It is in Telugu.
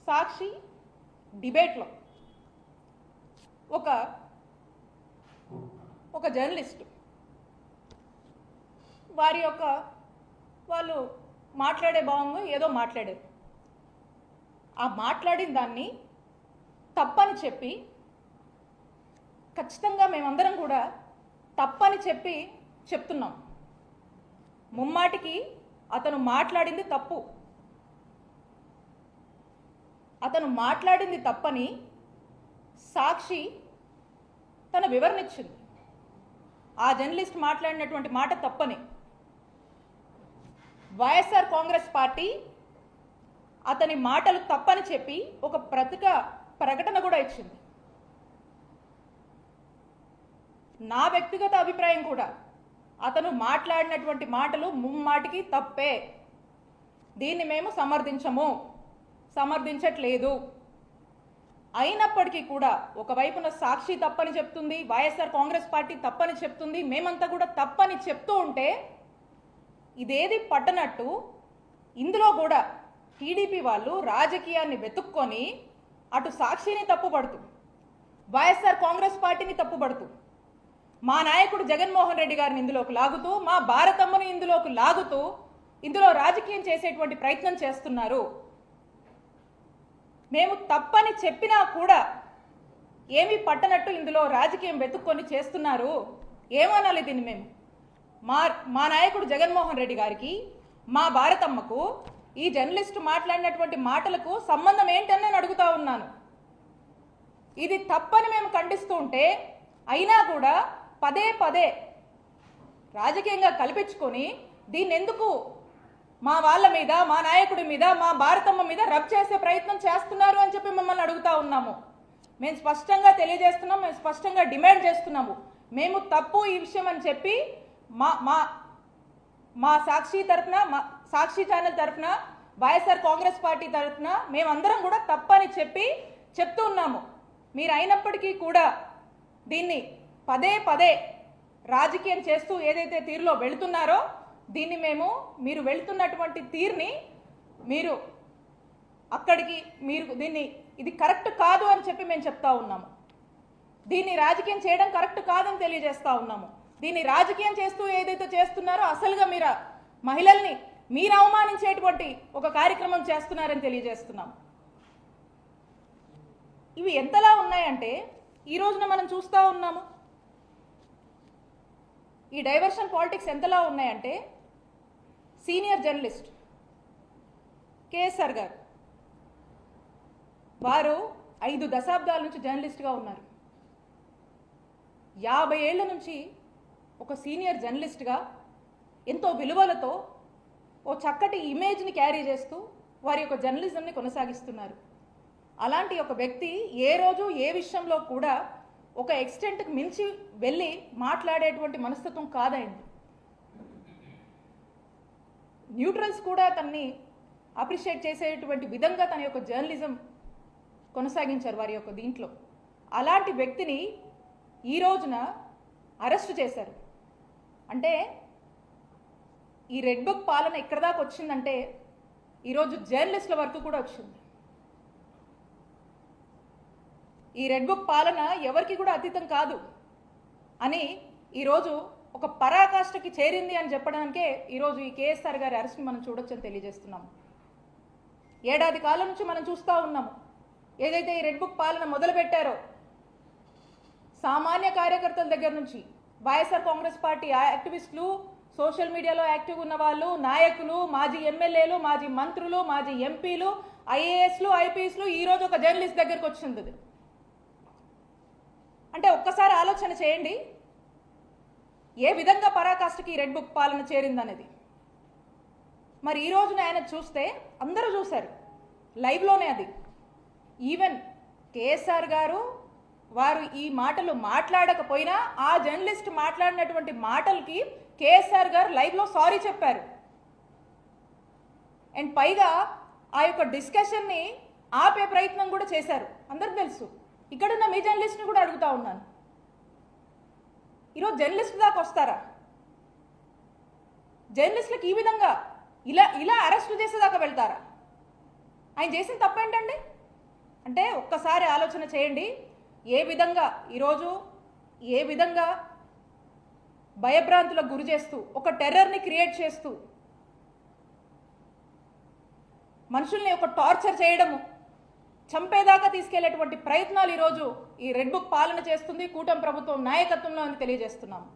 సాక్షి డిబేట్లో ఒక జర్నలిస్ట్ వాళ్ళు మాట్లాడే భావంగా ఏదో మాట్లాడారు. ఆ మాట్లాడిన దాన్ని తప్పని చెప్పి, ఖచ్చితంగా మేమందరం కూడా తప్పని చెప్తున్నాం. ముమ్మాటికి అతను మాట్లాడింది తప్పు, అతను మాట్లాడింది తప్పని సాక్షి తన వివరణ ఇచ్చింది. ఆ జర్నలిస్ట్ మాట్లాడినటువంటి మాట తప్పని వైఎస్ఆర్ కాంగ్రెస్ పార్టీ అతని మాటలు తప్పని చెప్పి ఒక ప్రకటన కూడా ఇచ్చింది. నా వ్యక్తిగత అభిప్రాయం కూడా అతను మాట్లాడినటువంటి మాటలు ముమ్మాటికి తప్పే. దీన్ని మేము సమర్థించట్లేదు. అయినప్పటికీ కూడా ఒకవైపున సాక్షి తప్పని చెప్తుంది, వైఎస్ఆర్ కాంగ్రెస్ పార్టీ తప్పని చెప్తుంది, మేమంతా కూడా తప్పని చెప్తూ ఉంటే ఇదేది పట్టనట్టు ఇందులో కూడా టీడీపీ వాళ్ళు రాజకీయాన్ని వెతుక్కొని అటు సాక్షిని తప్పుపడుతూ, వైఎస్ఆర్ కాంగ్రెస్ పార్టీని తప్పుపడుతూ, మా నాయకుడు జగన్మోహన్ రెడ్డి గారిని ఇందులోకి లాగుతూ, మా భారతమ్మని ఇందులోకి లాగుతూ ఇందులో రాజకీయం చేసేటువంటి ప్రయత్నం చేస్తున్నారు. మేము తప్పని చెప్పినా కూడా ఏమీ పట్టనట్టు ఇందులో రాజకీయం వెతుక్కొని చేస్తున్నారు. ఏమనాలి దీన్ని? మేము మా నాయకుడు జగన్మోహన్ రెడ్డి గారికి, మా భారతమ్మకు ఈ జర్నలిస్ట్ మాట్లాడినటువంటి మాటలకు సంబంధం ఏంటని నేను అడుగుతా ఉన్నాను. ఇది తప్పని మేము ఖండిస్తూ ఉంటే అయినా కూడా పదే రాజకీయంగా కల్పించుకొని దీన్ని ఎందుకు మా వాళ్ళ మీద, మా నాయకుడి మీద, మా భారతమ్మ మీద రబ్ చేసే ప్రయత్నం చేస్తున్నారు అని చెప్పి మిమ్మల్ని అడుగుతా ఉన్నాము. మేము స్పష్టంగా తెలియజేస్తున్నాం, మేము స్పష్టంగా డిమాండ్ చేస్తున్నాము. మేము తప్పు ఈ విషయం అని చెప్పి మా సాక్షి తరఫున, మా సాక్షి ఛానల్ తరఫున, వైఎస్ఆర్ కాంగ్రెస్ పార్టీ తరఫున మేమందరం కూడా తప్పని చెప్తూ ఉన్నాము. మీరు అయినప్పటికీ కూడా దీన్ని పదే రాజకీయం చేస్తూ ఏదైతే తీరులో వెళుతున్నారో దీన్ని మీరు వెళుతున్నటువంటి తీరుని ఇది కరెక్ట్ కాదు అని చెప్పి మేము చెప్తా ఉన్నాము. దీన్ని రాజకీయం చేయడం కరెక్ట్ కాదని తెలియజేస్తా ఉన్నాము. దీన్ని రాజకీయం చేస్తూ ఏదైతే చేస్తున్నారో అసలుగా మహిళల్ని మీరు అవమానించేటువంటి ఒక కార్యక్రమం చేస్తున్నారని తెలియజేస్తున్నాం. ఇవి ఎంతలా ఉన్నాయంటే ఈ రోజున మనం చూస్తూ ఉన్నాము. ఈ డైవర్షన్ పాలిటిక్స్ ఎంతలా ఉన్నాయంటే సీనియర్ జర్నలిస్ట్ కేఎస్ఆర్ గారు, వారు 5 దశాబ్దాల నుంచి జర్నలిస్ట్గా ఉన్నారు. 50 ఏళ్ల నుంచి ఒక సీనియర్ జర్నలిస్ట్గా ఎంతో విలువలతో ఓ చక్కటి ఇమేజ్ని క్యారీ చేస్తూ వారి యొక్క జర్నలిజంని కొనసాగిస్తున్నారు. అలాంటి ఒక వ్యక్తి ఏ రోజు ఏ విషయంలో కూడా ఒక ఎక్స్టెంట్కి మించి వెళ్ళి మాట్లాడేటువంటి మనస్తత్వం కాదైంది. న్యూట్రల్స్ కూడా తన్ని అప్రిషియేట్ చేసేటువంటి విధంగా తన యొక్క జర్నలిజం కొనసాగించారు వారి యొక్క దీంట్లో. అలాంటి వ్యక్తిని ఈ రోజున అరెస్ట్ చేశారు. అంటే ఈ రెడ్ బుక్ పాలన ఎక్కడ దాకా వచ్చిందంటే ఈరోజు జర్నలిస్టుల వరకు కూడా వచ్చింది. ఈ రెడ్ బుక్ పాలన ఎవరికి కూడా అతీతం కాదు అని ఈరోజు ఒక పరాకాష్ఠకి చేరింది అని చెప్పడానికే ఈరోజు ఈ కేఎస్ఆర్ గారి అరెస్ట్ని మనం చూడొచ్చని తెలియజేస్తున్నాము. ఏడాది కాలం నుంచి మనం చూస్తూ ఉన్నాము. ఏదైతే ఈ రెడ్ బుక్ పాలన మొదలుపెట్టారో సామాన్య కార్యకర్తల దగ్గర నుంచి వైఎస్ఆర్ కాంగ్రెస్ పార్టీ యాక్టివిస్టులు, సోషల్ మీడియాలో యాక్టివ్ ఉన్న వాళ్ళు, నాయకులు, మాజీ ఎమ్మెల్యేలు, మాజీ మంత్రులు, మాజీ ఎంపీలు, ఐఏఎస్లు, ఐపీఎస్లు ఈరోజు ఒక జర్నలిస్ట్ దగ్గరకు వచ్చింది. అంటే ఒక్కసారి ఆలోచన చేయండి ఏ విధంగా పరాకాష్ఠకి రెడ్ బుక్ పాలన చేరిందనేది. మరి ఈ రోజున ఆయన చూస్తే అందరూ చూశారు లైవ్లోనే. అది ఈవెన్ కేఎస్ఆర్ గారు వారు ఈ మాటలు మాట్లాడకపోయినా ఆ జర్నలిస్ట్ మాట్లాడినటువంటి మాటలకి కేఎస్ఆర్ గారు లైవ్లో సారీ చెప్పారు. అండ్ పైగా ఆ యొక్క డిస్కషన్ని ఆపే ప్రయత్నం కూడా చేశారు. అందరికి తెలుసు. ఇక్కడున్న మీ జర్నలిస్ట్ని కూడా అడుగుతా ఉన్నాను, ఈరోజు జర్నలిస్ట్ దాకా వస్తారా? జర్నలిస్టులకు ఈ విధంగా ఇలా అరెస్ట్ చేసేదాకా వెళ్తారా? ఆయన చేసిన తప్పేంటండి? అంటే ఒక్కసారి ఆలోచన చేయండి. ఏ విధంగా భయభ్రాంతులకు గురి చేస్తూ, ఒక టెర్రర్ని క్రియేట్ చేస్తూ, మనుషుల్ని ఒక టార్చర్ చేయడము, చంపేదాకా తీసుకెళ్లేటువంటి ప్రయత్నాలు ఈరోజు ఈ రెడ్ బుక్ పాలన చేస్తుంది, కూటమి ప్రభుత్వం నాయకత్వంలో అని తెలియజేస్తున్నాము.